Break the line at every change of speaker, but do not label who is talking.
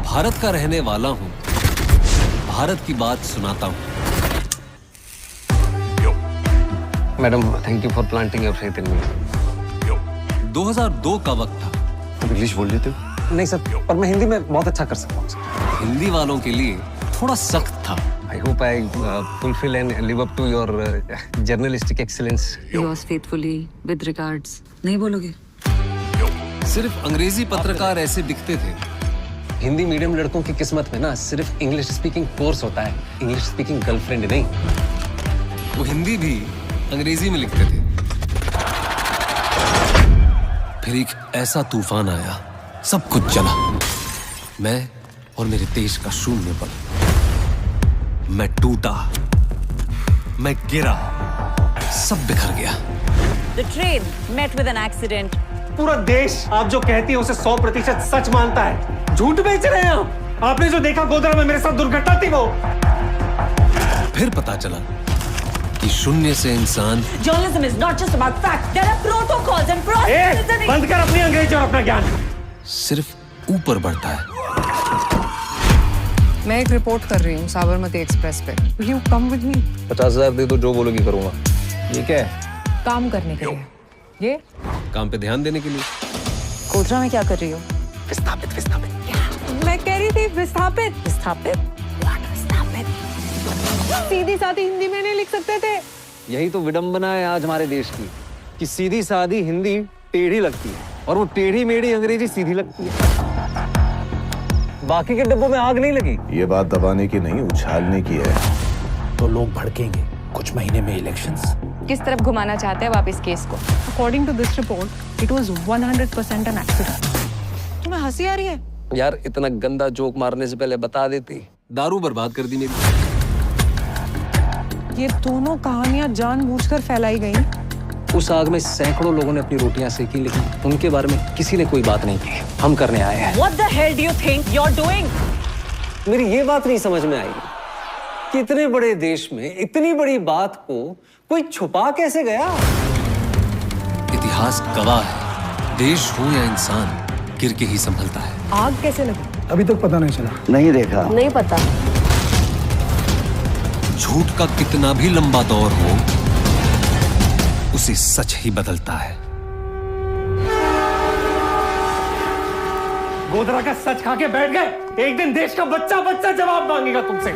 भारत का रहने वाला हूं, भारत की बात सुनाता हूं।
Madam, thank you for planting your faith in me.
2002 का वक्त था।
तुम इंग्लिश बोल लेते हो? नहीं सर, पर मैं हिंदी में बहुत अच्छा कर सकता हूँ।
हिंदी वालों के लिए थोड़ा सख्त था।
I hope I fulfill and live up to your journalistic excellence.
Yours faithfully, with regards. नहीं बोलोगे?
सिर्फ अंग्रेजी पत्रकार ऐसे दिखते थे।
हिंदी मीडियम लड़कों की किस्मत में ना सिर्फ इंग्लिश स्पीकिंग कोर्स होता है, इंग्लिश स्पीकिंग गर्लफ्रेंड नहीं।
वो हिंदी भी अंग्रेजी में लिखते थे। फिर एक ऐसा तूफान आया, सब कुछ चला। मैं और मेरे देश का शून्य पल। मैं टूटा, मैं गिरा, सब बिखर गया।
The train met with an accident.
पूरा देश आप जो कहती है उसे 100% सच मानता है। झूठ बेच रहे हैं आप। आपने जो देखा गोधरा में मेरे साथ दुर्घटना थी वो।
फिर पता चला कि शून्य से इंसान।
Journalism is not just about facts. There are protocols and processes.
बंद कर अपनी अंग्रेजी और अपना ज्ञान।
सिर्फ ऊपर बढ़ता है।
मैं एक रिपोर्ट कर रही हूँ साबरमती एक्सप्रेस पे। You come with me.
50,000 दे दो, जो बोलोगी करूँगा। ये क्या है?
काम करने के लिए। ये
काम पे ध्यान देने के लिए।
गोधरा में क्या कर रही हो?
विस्थापित।
मैं कह रही थी विस्थापित।
विस्थापित? What विस्थापित?
सीधी सादी हिंदी में नहीं लिख सकते थे।
यही तो विडंबना है आज हमारे देश की, कि सीधी सादी हिंदी टेढ़ी लगती है और वो टेढ़ी मेढ़ी अंग्रेजी सीधी लगती है। बाकी के डिब्बों में आग नहीं लगी।
ये बात दबाने की नहीं, उछालने की है।
तो लोग भड़केंगे कुछ महीने में इलेक्शंस।
किस तरफ घुमाना चाहते हैं आप इस केस को?
According to this report, it was 100% an accident. तुम्हें हंसी आ रही है?
यार, इतना गंदा जोक मारने से पहले बता देती।
दारू बर्बाद कर दी मेरी।
ये दोनों कहानियां जानबूझकर फैलाई गई।
उस आग में सैकड़ों लोगों ने अपनी रोटियां सेकी, लेकिन उनके बारे में किसी ने कोई बात नहीं की। हम करने आए हैं।
What the hell do you think you're doing?
मेरी ये बात नहीं समझ में आई कि इतने बड़े देश में इतनी बड़ी बात को कोई छुपा कैसे गया।
इतिहास गवाह है, देश हो या इंसान गिर के ही संभलता है।
आग कैसे लगी?
अभी तक पता नहीं चला।
नहीं देखा।
नहीं पता।
झूठ का कितना भी लंबा दौर हो, उसे सच ही बदलता है।
गोधरा का सच खा के बैठ गए। एक दिन देश का बच्चा जवाब मांगेगा तुमसे।